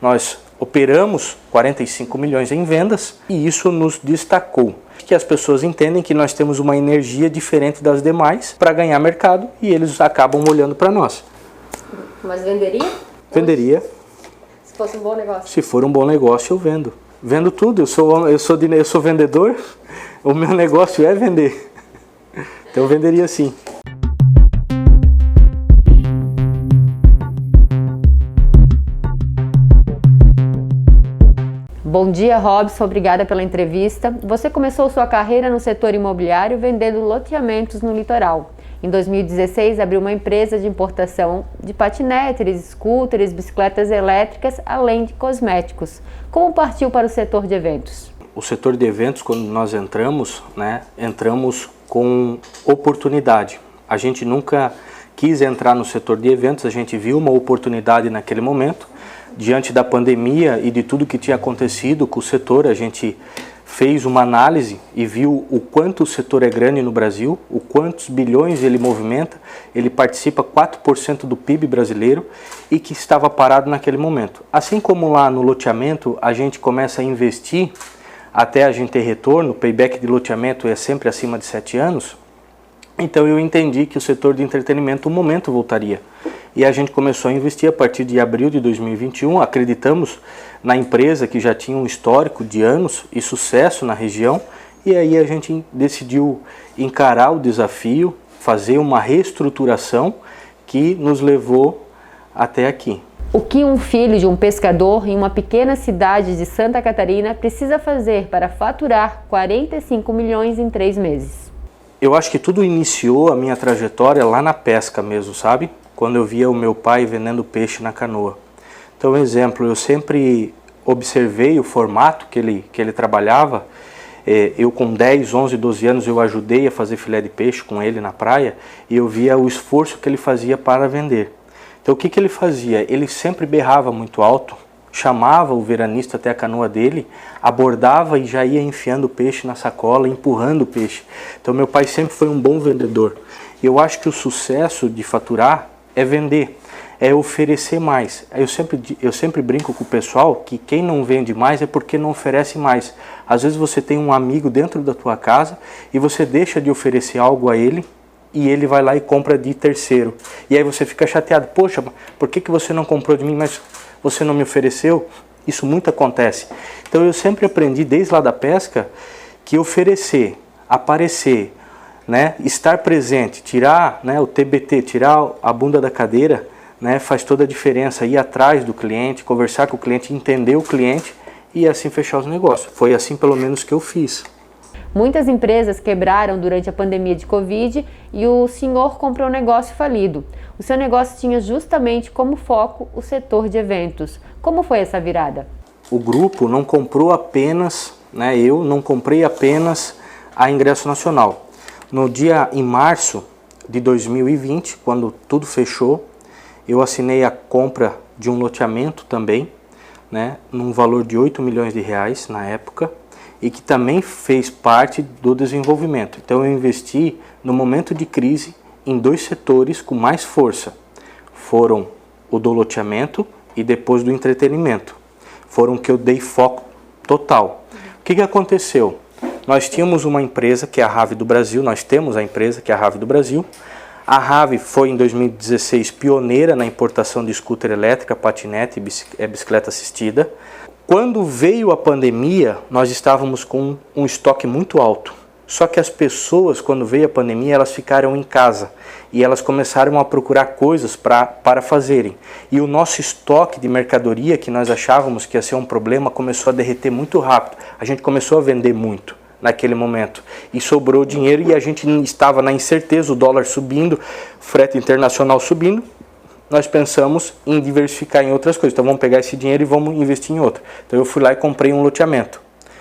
Nós operamos 45 milhões em vendas e isso nos destacou. Que as pessoas entendem que nós temos uma energia diferente das demais para ganhar mercado e eles acabam olhando para nós. Mas venderia? Venderia. Se fosse um bom negócio? Se for um bom negócio, eu vendo. Vendo tudo. Eu sou vendedor, o meu negócio é vender. Então eu venderia sim. Bom dia, Robson. Obrigada pela entrevista. Você começou sua carreira no setor imobiliário vendendo loteamentos no litoral. Em 2016, abriu uma empresa de importação de patinetes, scooters, bicicletas elétricas, além de cosméticos. Como partiu para o setor de eventos? O setor de eventos, quando nós entramos, entramos com oportunidade. A gente nunca quis entrar no setor de eventos, a gente viu uma oportunidade naquele momento. Diante da pandemia e de tudo que tinha acontecido com o setor, a gente fez uma análise e viu o quanto o setor é grande no Brasil, o quantos bilhões ele movimenta, ele participa 4% do PIB brasileiro e que estava parado naquele momento. Assim como lá no loteamento a gente começa a investir até a gente ter retorno, o payback de loteamento é sempre acima de 7 anos, então eu entendi que o setor de entretenimento um momento voltaria. E a gente começou a investir a partir de abril de 2021, acreditamos na empresa que já tinha um histórico de anos e sucesso na região, e aí a gente decidiu encarar o desafio, fazer uma reestruturação que nos levou até aqui. O que um filho de um pescador em uma pequena cidade de Santa Catarina precisa fazer para faturar 45 milhões em 3 meses? Eu acho que tudo iniciou a minha trajetória lá na pesca mesmo, sabe? Quando eu via o meu pai vendendo peixe na canoa. Então, exemplo, eu sempre observei o formato que ele trabalhava. Eu com 10, 11, 12 anos eu ajudei a fazer filé de peixe com ele na praia e eu via o esforço que ele fazia para vender. Então, o que ele fazia? Ele sempre berrava muito alto, chamava o veranista até a canoa dele, abordava e já ia enfiando o peixe na sacola, empurrando o peixe. Então, meu pai sempre foi um bom vendedor. Eu acho que o sucesso de faturar é vender, é oferecer mais. Eu sempre brinco com o pessoal que quem não vende mais é porque não oferece mais. Às vezes você tem um amigo dentro da tua casa e você deixa de oferecer algo a ele e ele vai lá e compra de terceiro. E aí você fica chateado. Poxa, por que você não comprou de mim, mas você não me ofereceu? Isso muito acontece. Então eu sempre aprendi desde lá da pesca que oferecer, aparecer, estar presente, tirar o TBT, tirar a bunda da cadeira, faz toda a diferença. Ir atrás do cliente, conversar com o cliente, entender o cliente e assim fechar os negócios. Foi assim pelo menos que eu fiz. Muitas empresas quebraram durante a pandemia de Covid e o senhor comprou um negócio falido. O seu negócio tinha justamente como foco o setor de eventos. Como foi essa virada? O grupo não comprou apenas, eu não comprei apenas a Ingresso Nacional. Em março de 2020, quando tudo fechou, eu assinei a compra de um loteamento também, num valor de 8 milhões de reais na época, e que também fez parte do desenvolvimento. Então eu investi no momento de crise em 2 setores com mais força. Foram o do loteamento e depois do entretenimento. Foram que eu dei foco total. O que aconteceu? Nós tínhamos uma empresa que é a Rave do Brasil, nós temos a empresa que é a Rave do Brasil. A Rave foi em 2016 pioneira na importação de scooter elétrica, patinete e bicicleta assistida. Quando veio a pandemia, nós estávamos com um estoque muito alto. Só que as pessoas, quando veio a pandemia, elas ficaram em casa e elas começaram a procurar coisas para fazerem. E o nosso estoque de mercadoria, que nós achávamos que ia ser um problema, começou a derreter muito rápido. A gente começou a vender muito naquele momento e sobrou dinheiro e a gente estava na incerteza, o dólar subindo, frete internacional subindo. Nós pensamos em diversificar em outras coisas. Então vamos pegar esse dinheiro e vamos investir em outra. Então eu fui lá e comprei um loteamento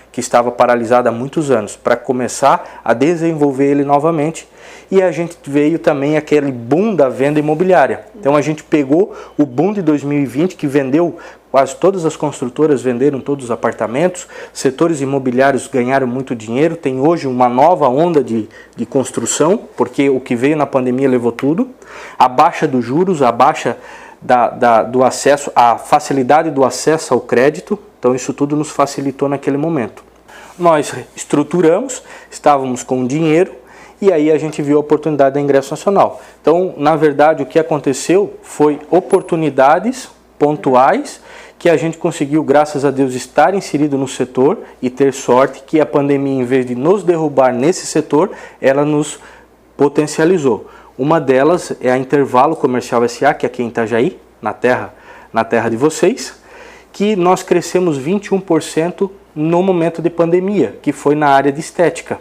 que estava paralisado há muitos anos para começar a desenvolver ele novamente. E a gente veio também aquele boom da venda imobiliária. Então a gente pegou o boom de 2020 que vendeu, quase todas as construtoras venderam todos os apartamentos, setores imobiliários ganharam muito dinheiro, tem hoje uma nova onda de construção, porque o que veio na pandemia levou tudo. A baixa dos juros, a baixa do acesso, a facilidade do acesso ao crédito. Então isso tudo nos facilitou naquele momento. Nós estruturamos, estávamos com dinheiro e aí a gente viu a oportunidade da Ingresso Nacional. Então, na verdade, o que aconteceu foi oportunidades pontuais que a gente conseguiu, graças a Deus, estar inserido no setor e ter sorte que a pandemia, em vez de nos derrubar nesse setor, ela nos potencializou. Uma delas é a Intervalo Comercial S.A., que é aqui em Itajaí, na terra de vocês, que nós crescemos 21% no momento de pandemia, que foi na área de estética.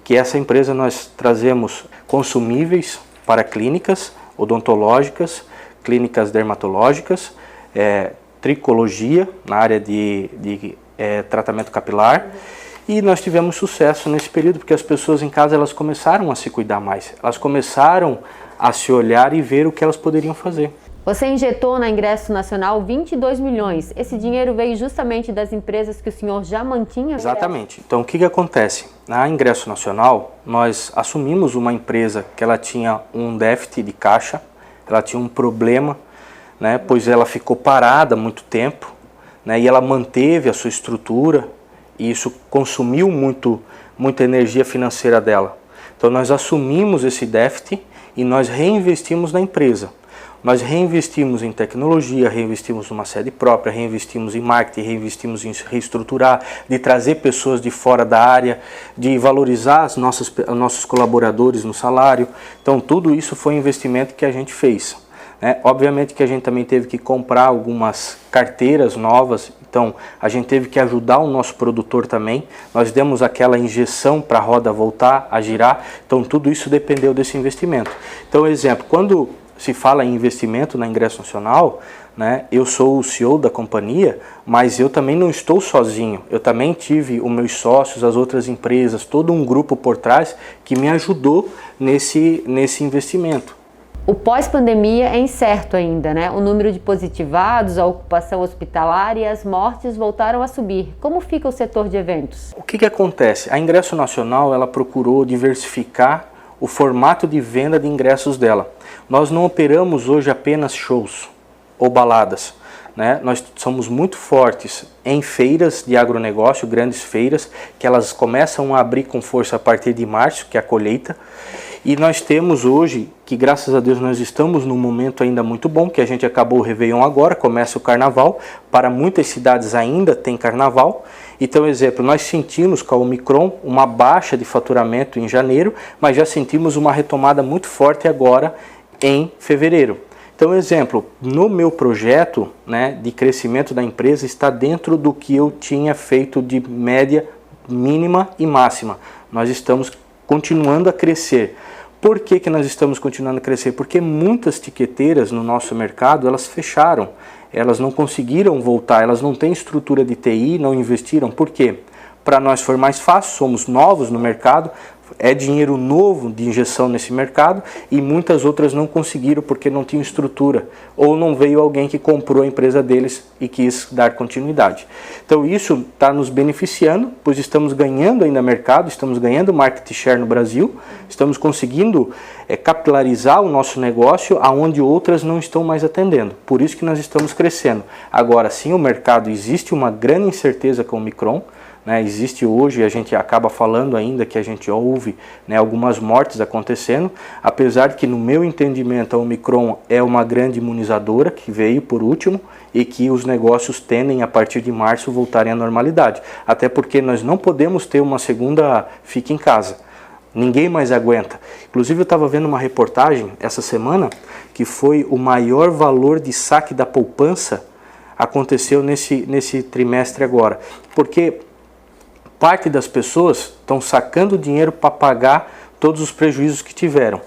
Que essa empresa nós trazemos consumíveis para clínicas odontológicas, clínicas dermatológicas, tricologia na área de tratamento capilar. E nós tivemos sucesso nesse período, porque as pessoas em casa elas começaram a se cuidar mais, elas começaram a se olhar e ver o que elas poderiam fazer. Você injetou na Ingresso Nacional 22 milhões. Esse dinheiro veio justamente das empresas que o senhor já mantinha? Exatamente. Então o que acontece? Na Ingresso Nacional, nós assumimos uma empresa que ela tinha um déficit de caixa, ela tinha um problema, né, pois ela ficou parada há muito tempo, né, e ela manteve a sua estrutura e isso consumiu muita energia financeira dela. Então nós assumimos esse déficit e nós reinvestimos na empresa. Nós reinvestimos em tecnologia, reinvestimos numa sede própria, reinvestimos em marketing, reinvestimos em reestruturar, de trazer pessoas de fora da área, de valorizar os nossos colaboradores no salário. Então tudo isso foi investimento que a gente fez. Obviamente que a gente também teve que comprar algumas carteiras novas, então a gente teve que ajudar o nosso produtor também. Nós demos aquela injeção para a roda voltar a girar, então tudo isso dependeu desse investimento. Então, exemplo, quando se fala em investimento na Ingresso Nacional, né, eu sou o CEO da companhia, mas eu também não estou sozinho. Eu também tive os meus sócios, as outras empresas, todo um grupo por trás que me ajudou nesse investimento. O pós-pandemia é incerto ainda, né? O número de positivados, a ocupação hospitalar e as mortes voltaram a subir. Como fica o setor de eventos? O que acontece? A Ingresso Nacional ela procurou diversificar o formato de venda de ingressos dela. Nós não operamos hoje apenas shows ou baladas, né? Nós somos muito fortes em feiras de agronegócio, grandes feiras, que elas começam a abrir com força a partir de março, que é a colheita. E nós temos hoje, que graças a Deus nós estamos num momento ainda muito bom, que a gente acabou o Réveillon agora, começa o Carnaval, para muitas cidades ainda tem Carnaval. Então, exemplo, nós sentimos com a Omicron uma baixa de faturamento em janeiro, mas já sentimos uma retomada muito forte agora em fevereiro. Então, exemplo, no meu projeto, né, de crescimento da empresa está dentro do que eu tinha feito de média mínima e máxima. Nós estamos continuando a crescer. Por que nós estamos continuando a crescer? Porque muitas tiqueteiras no nosso mercado, elas fecharam, elas não conseguiram voltar, elas não têm estrutura de TI, não investiram. Por quê? Para nós foi mais fácil, somos novos no mercado, é dinheiro novo de injeção nesse mercado e muitas outras não conseguiram porque não tinham estrutura ou não veio alguém que comprou a empresa deles e quis dar continuidade. Então isso está nos beneficiando, pois estamos ganhando ainda mercado, estamos ganhando market share no Brasil, estamos conseguindo capilarizar o nosso negócio aonde outras não estão mais atendendo. Por isso que nós estamos crescendo. Agora sim, o mercado existe uma grande incerteza com o Omicron. Existe hoje, a gente acaba falando ainda que a gente ouve, né, algumas mortes acontecendo, apesar de que no meu entendimento a Omicron é uma grande imunizadora que veio por último e que os negócios tendem a partir de março voltarem à normalidade, até porque nós não podemos ter uma segunda fique em casa, ninguém mais aguenta. Inclusive eu estava vendo uma reportagem essa semana que foi o maior valor de saque da poupança aconteceu nesse trimestre agora, porque parte das pessoas estão sacando dinheiro para pagar todos os prejuízos que tiveram.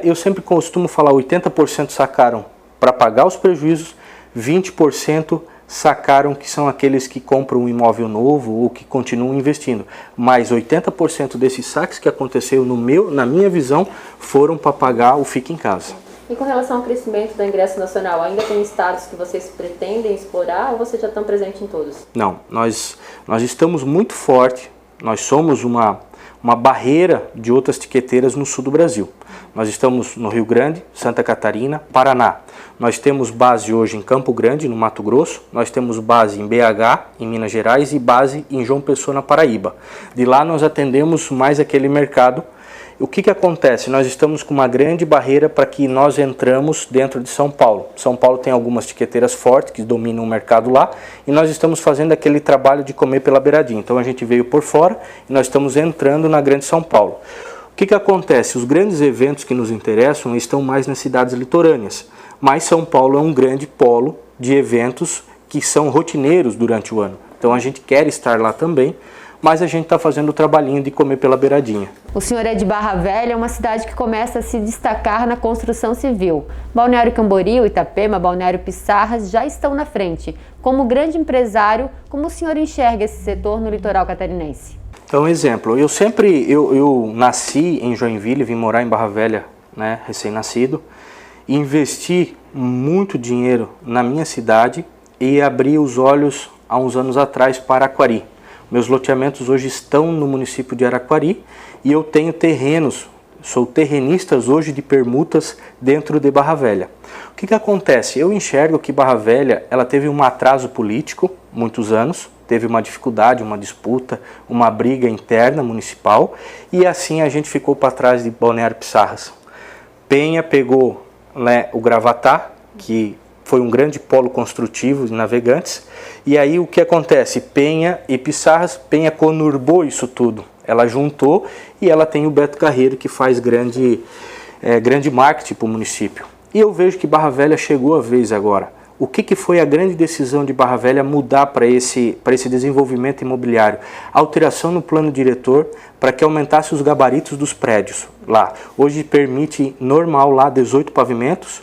Eu sempre costumo falar, 80% sacaram para pagar os prejuízos, 20% sacaram que são aqueles que compram um imóvel novo ou que continuam investindo. Mas 80% desses saques que aconteceu na minha visão foram para pagar o Fique em Casa. E com relação ao crescimento da Ingresso Nacional, ainda tem estados que vocês pretendem explorar ou vocês já estão presentes em todos? Não, nós estamos muito fortes, nós somos uma uma barreira de outras tiqueteiras no sul do Brasil. Nós estamos no Rio Grande, Santa Catarina, Paraná. Nós temos base hoje em Campo Grande, no Mato Grosso. Nós temos base em BH, em Minas Gerais, e base em João Pessoa, na Paraíba. De lá nós atendemos mais aquele mercado. O que acontece? Nós estamos com uma grande barreira para que nós entramos dentro de São Paulo. São Paulo tem algumas tiqueteiras fortes que dominam o mercado lá, e nós estamos fazendo aquele trabalho de comer pela beiradinha. Então a gente veio por fora e nós estamos entrando na grande São Paulo. O que acontece? Os grandes eventos que nos interessam estão mais nas cidades litorâneas, mas São Paulo é um grande polo de eventos que são rotineiros durante o ano. Então a gente quer estar lá também, mas a gente está fazendo o trabalhinho de comer pela beiradinha. O senhor é de Barra Velha, uma cidade que começa a se destacar na construção civil. Balneário Camboriú, Itapema, Balneário Pissarras já estão na frente. Como grande empresário, como o senhor enxerga esse setor no litoral catarinense? Então, exemplo, eu nasci em Joinville, vim morar em Barra Velha, né, recém-nascido, investi muito dinheiro na minha cidade e abri os olhos há uns anos atrás para Araquari. Meus loteamentos hoje estão no município de Araquari e eu tenho terrenos, sou terrenista hoje de permutas dentro de Barra Velha. O que acontece? Eu enxergo que Barra Velha ela teve um atraso político, muitos anos, teve uma dificuldade, uma disputa, uma briga interna municipal, e assim a gente ficou para trás de Balneário Pissarras. Penha pegou, né, o Gravatá, que foi um grande polo construtivo de navegantes, e aí o que acontece? Penha e Pissarras, Penha conurbou isso tudo, ela juntou e ela tem o Beto Carreiro que faz grande marketing para o município. E eu vejo que Barra Velha chegou a vez agora. O que foi a grande decisão de Barra Velha mudar para esse desenvolvimento imobiliário? A alteração no plano diretor para que aumentasse os gabaritos dos prédios lá. Hoje permite normal lá 18 pavimentos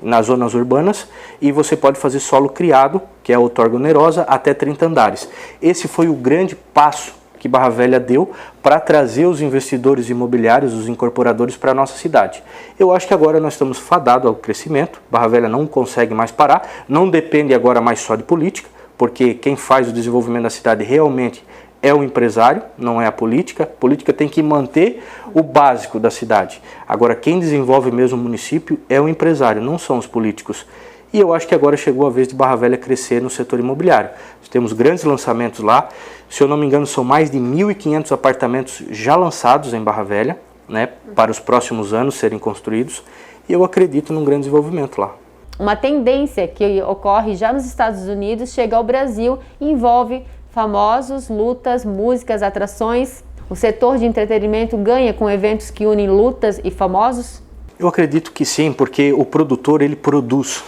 nas zonas urbanas, e você pode fazer solo criado, que é a outorga onerosa, até 30 andares. Esse foi o grande passo que Barra Velha deu para trazer os investidores imobiliários, os incorporadores para a nossa cidade. Eu acho que agora nós estamos fadados ao crescimento, Barra Velha não consegue mais parar, não depende agora mais só de política, porque quem faz o desenvolvimento da cidade realmente é o empresário, não é a política. A política tem que manter o básico da cidade. Agora quem desenvolve mesmo o município é o empresário, não são os políticos. E eu acho que agora chegou a vez de Barra Velha crescer no setor imobiliário. Nós temos grandes lançamentos lá, se eu não me engano são mais de 1.500 apartamentos já lançados em Barra Velha, né, para os próximos anos serem construídos, e eu acredito num grande desenvolvimento lá. Uma tendência que ocorre já nos Estados Unidos chega ao Brasil e envolve famosos, lutas, músicas, atrações. O setor de entretenimento ganha com eventos que unem lutas e famosos? Eu acredito que sim, porque o produtor ele produz.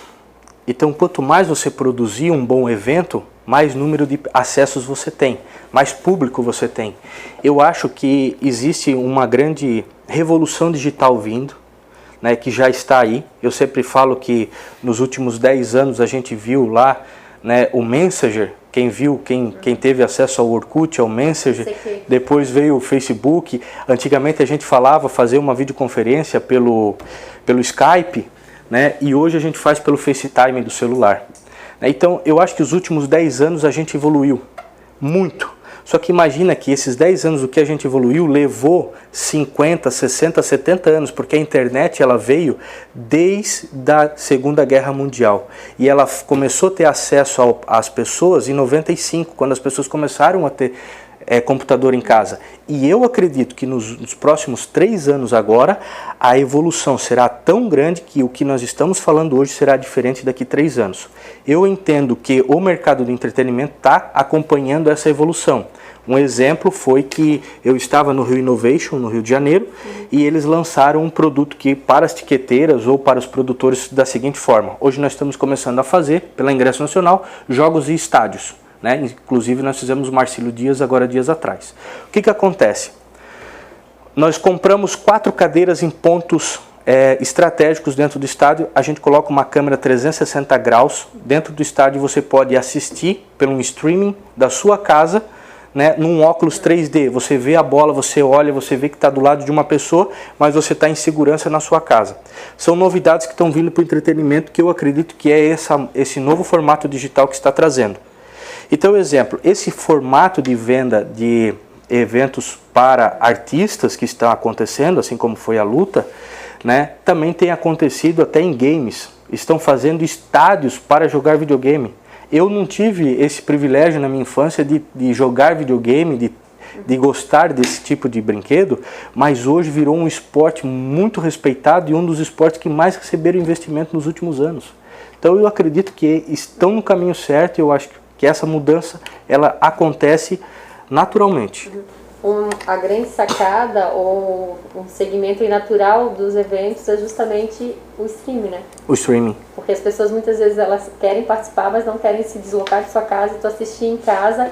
Então, quanto mais você produzir um bom evento, mais número de acessos você tem, mais público você tem. Eu acho que existe uma grande revolução digital vindo, né, que já está aí. Eu sempre falo que nos últimos 10 anos a gente viu lá, né, o Messenger. Quem viu, quem teve acesso ao Orkut, ao Messenger, depois veio o Facebook. Antigamente a gente fazia uma videoconferência pelo Skype, né? E hoje a gente faz pelo FaceTime do celular. Então eu acho que os últimos 10 anos a gente evoluiu muito. Só que imagina que esses 10 anos o que a gente evoluiu levou 50, 60, 70 anos, porque a internet ela veio desde a Segunda Guerra Mundial. E ela começou a ter acesso às pessoas em 95, quando as pessoas começaram a ter computador em casa. E eu acredito que nos próximos 3 anos agora, a evolução será tão grande que o que nós estamos falando hoje será diferente daqui a 3 anos. Eu entendo que o mercado do entretenimento está acompanhando essa evolução. Um exemplo foi que eu estava no Rio Innovation, no Rio de Janeiro, e eles lançaram um produto que para as tiqueteiras ou para os produtores da seguinte forma. Hoje nós estamos começando a fazer, pela Ingresso Nacional, jogos e estádios. Né? Inclusive nós fizemos o Marcílio Dias agora dias atrás. O que acontece? Nós compramos 4 cadeiras em pontos estratégicos dentro do estádio. A gente coloca uma câmera 360 graus dentro do estádio, você pode assistir pelo streaming da sua casa, né, num óculos 3D, você vê a bola, você olha, você vê que está do lado de uma pessoa, mas você está em segurança na sua casa. São novidades que estão vindo para o entretenimento, que eu acredito que é esse novo formato digital que está trazendo. Então, exemplo, esse formato de venda de eventos para artistas que estão acontecendo, assim como foi a luta, né? Também tem acontecido até em games. Estão fazendo estádios para jogar videogame. Eu não tive esse privilégio na minha infância de jogar videogame, de gostar desse tipo de brinquedo, mas hoje virou um esporte muito respeitado e um dos esportes que mais receberam investimento nos últimos anos. Então eu acredito que estão no caminho certo e eu acho que essa mudança ela acontece naturalmente. A grande sacada ou um segmento natural dos eventos é justamente o streaming, né? O streaming. Porque as pessoas muitas vezes elas querem participar, mas não querem se deslocar de sua casa e assistir em casa.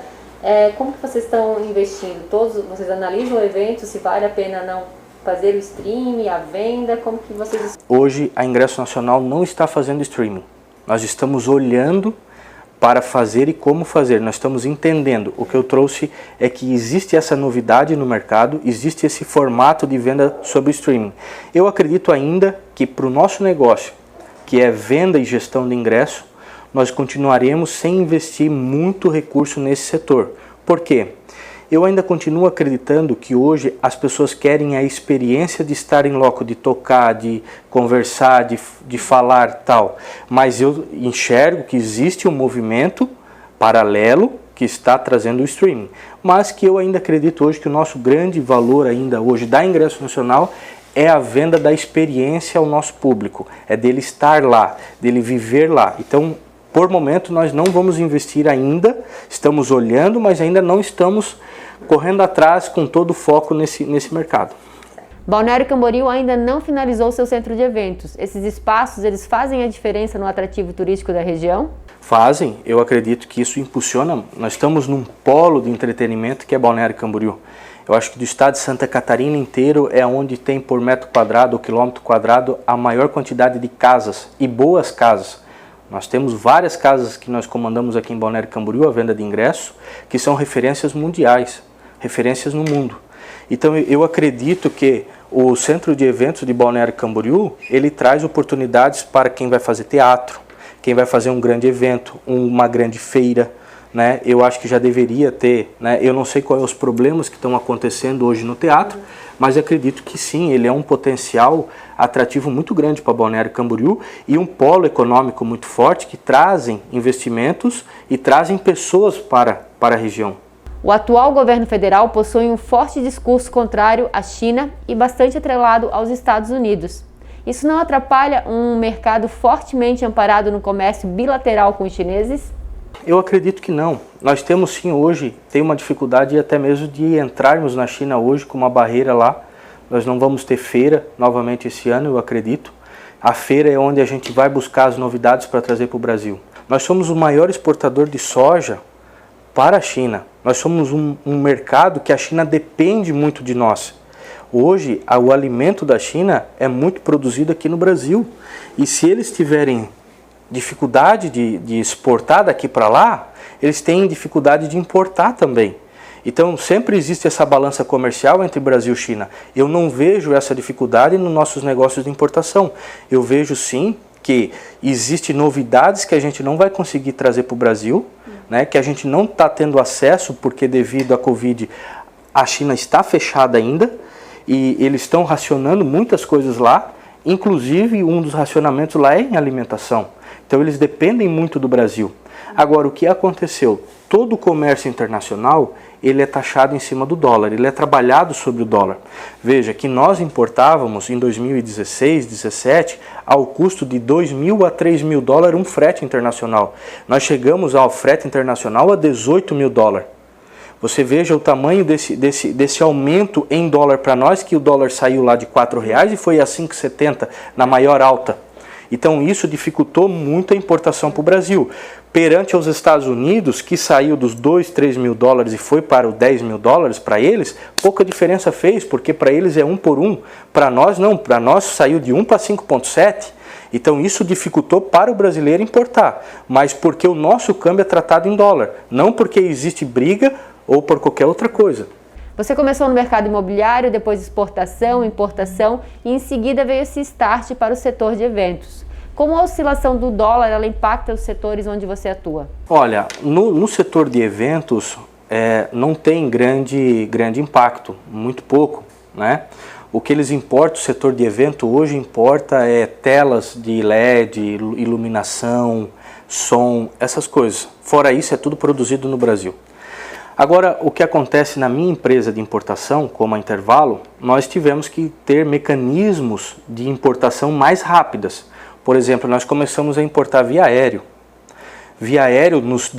Como que vocês estão investindo? Vocês analisam o evento, se vale a pena não fazer o streaming, a venda? Como que vocês... Hoje a Ingresso Nacional não está fazendo streaming. Nós estamos olhando para fazer e como fazer. Nós estamos entendendo. O que eu trouxe é que existe essa novidade no mercado, existe esse formato de venda sobre streaming. Eu acredito ainda que para o nosso negócio, que é venda e gestão de ingresso, nós continuaremos sem investir muito recurso nesse setor. Por quê? Eu ainda continuo acreditando que hoje as pessoas querem a experiência de estar em loco, de tocar, de conversar, de falar tal. Mas eu enxergo que existe um movimento paralelo que está trazendo o streaming. Mas que eu ainda acredito hoje que o nosso grande valor ainda hoje da Ingresso Nacional é a venda da experiência ao nosso público. É dele estar lá, dele viver lá. Então, por momento, nós não vamos investir ainda, estamos olhando, mas ainda não estamos correndo atrás com todo o foco nesse mercado. Balneário Camboriú ainda não finalizou seu centro de eventos. Esses espaços, eles fazem a diferença no atrativo turístico da região? Fazem, eu acredito que isso impulsiona. Nós estamos num polo de entretenimento que é Balneário Camboriú. Eu acho que do estado de Santa Catarina inteiro é onde tem por metro quadrado ou quilômetro quadrado a maior quantidade de casas e boas casas. Nós temos várias casas que nós comandamos aqui em Balneário Camboriú, a venda de ingresso, que são referências mundiais, referências no mundo. Então eu acredito que o centro de eventos de Balneário Camboriú, ele traz oportunidades para quem vai fazer teatro, quem vai fazer um grande evento, uma grande feira, né? Eu acho que já deveria ter, né? Eu não sei quais os problemas que estão acontecendo hoje no teatro, mas acredito que sim, ele é um potencial atrativo muito grande para Balneário Camboriú e um polo econômico muito forte que trazem investimentos e trazem pessoas para a região. O atual governo federal possui um forte discurso contrário à China e bastante atrelado aos Estados Unidos. Isso não atrapalha um mercado fortemente amparado no comércio bilateral com os chineses? Eu acredito que não. Nós temos sim hoje, tem uma dificuldade até mesmo de entrarmos na China hoje com uma barreira lá. Nós não vamos ter feira novamente esse ano, eu acredito. A feira é onde a gente vai buscar as novidades para trazer para o Brasil. Nós somos o maior exportador de soja para a China. Nós somos um mercado que a China depende muito de nós. Hoje, o alimento da China é muito produzido aqui no Brasil. E se eles tiverem dificuldade de exportar daqui para lá, eles têm dificuldade de importar também. Então sempre existe essa balança comercial entre Brasil e China. Eu não vejo essa dificuldade nos nossos negócios de importação. Eu vejo sim que existem novidades que a gente não vai conseguir trazer para o Brasil, né, que a gente não está tendo acesso porque devido à Covid a China está fechada ainda e eles estão racionando muitas coisas lá, inclusive um dos racionamentos lá é em alimentação. Então eles dependem muito do Brasil. Agora, o que aconteceu? Todo o comércio internacional, ele é taxado em cima do dólar, ele é trabalhado sobre o dólar. Veja que nós importávamos em 2016, 2017, ao custo de 2.000 a 3.000 dólares um frete internacional. Nós chegamos ao frete internacional a 18.000 dólares. Você veja o tamanho desse aumento em dólar para nós, que o dólar saiu lá de R$4 e foi a 5,70 na maior alta. Então isso dificultou muito a importação para o Brasil. Perante aos Estados Unidos, que saiu dos 2, 3 mil dólares e foi para os 10 mil dólares, para eles, pouca diferença fez, porque para eles é 1 por 1. Para nós não, para nós saiu de 1 para 5,7. Então isso dificultou para o brasileiro importar, mas porque o nosso câmbio é tratado em dólar, não porque existe briga ou por qualquer outra coisa. Você começou no mercado imobiliário, depois exportação, importação e em seguida veio esse start para o setor de eventos. Como a oscilação do dólar ela impacta os setores onde você atua? Olha, no setor de eventos, não tem grande impacto, muito pouco, né? O que eles importam, o setor de evento hoje importa telas de LED, iluminação, som, essas coisas. Fora isso, é tudo produzido no Brasil. Agora, o que acontece na minha empresa de importação, como a Intervalo, nós tivemos que ter mecanismos de importação mais rápidas. Por exemplo, nós começamos a importar via aéreo. Via aéreo nos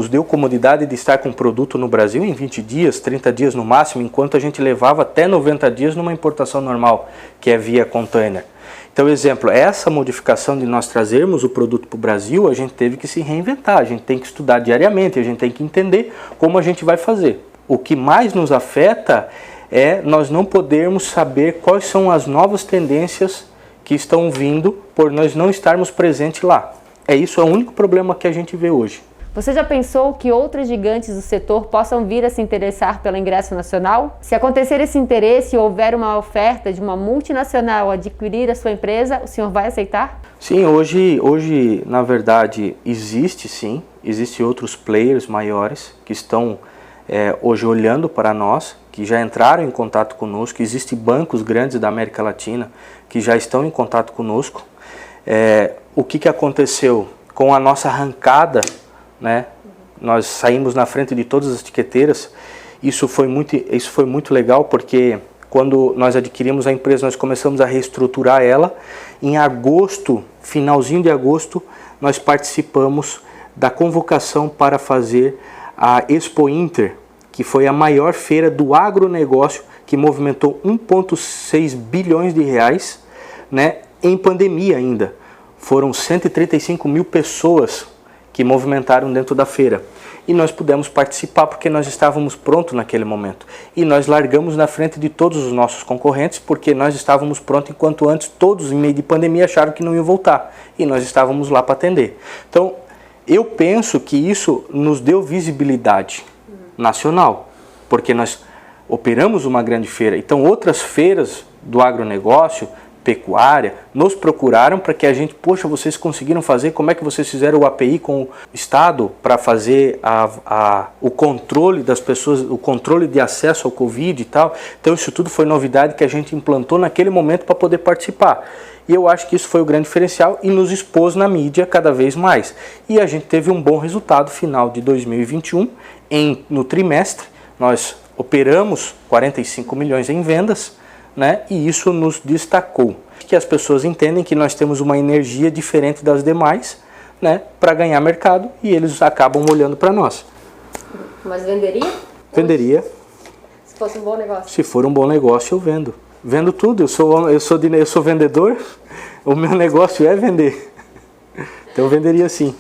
deu comodidade de estar com o produto no Brasil em 20 dias, 30 dias no máximo, enquanto a gente levava até 90 dias numa importação normal, que é via container. Então, exemplo, essa modificação de nós trazermos o produto para o Brasil, a gente teve que se reinventar, a gente tem que estudar diariamente, a gente tem que entender como a gente vai fazer. O que mais nos afeta é nós não podermos saber quais são as novas tendências que estão vindo por nós não estarmos presentes lá. Isso é o único problema que a gente vê hoje. Você já pensou que outros gigantes do setor possam vir a se interessar pelo ingresso nacional? Se acontecer esse interesse e houver uma oferta de uma multinacional adquirir a sua empresa, o senhor vai aceitar? Sim, hoje na verdade existem outros players maiores que estão hoje olhando para nós, que já entraram em contato conosco. Existem bancos grandes da América Latina que já estão em contato conosco. O que aconteceu com a nossa arrancada, né? Nós saímos na frente de todas as etiqueteiras. Isso foi muito legal, porque quando nós adquirimos a empresa, nós começamos a reestruturar ela. Em agosto, finalzinho de agosto, nós participamos da convocação para fazer a Expo Inter, que foi a maior feira do agronegócio, que movimentou 1,6 bilhões de reais, né, em pandemia ainda. Foram 135 mil pessoas que movimentaram dentro da feira. E nós pudemos participar porque nós estávamos prontos naquele momento. E nós largamos na frente de todos os nossos concorrentes porque nós estávamos prontos, enquanto antes todos, em meio de pandemia, acharam que não iam voltar. E nós estávamos lá para atender. Então, eu penso que isso nos deu visibilidade nacional, porque nós operamos uma grande feira. Então, outras feiras do agronegócio, pecuária, nos procuraram para que a gente, poxa, vocês conseguiram fazer, como é que vocês fizeram o API com o Estado para fazer o controle das pessoas, o controle de acesso ao Covid e tal. Então isso tudo foi novidade que a gente implantou naquele momento para poder participar. E eu acho que isso foi o grande diferencial e nos expôs na mídia cada vez mais. E a gente teve um bom resultado final de 2021, no trimestre, nós operamos 45 milhões em vendas, né? E isso nos destacou, que as pessoas entendem que nós temos uma energia diferente das demais, né, para ganhar mercado, e eles acabam olhando para nós. Mas venderia? Venderia. Se fosse um bom negócio? Se for um bom negócio, eu vendo. Vendo tudo, eu sou vendedor, o meu negócio é vender. Então eu venderia sim.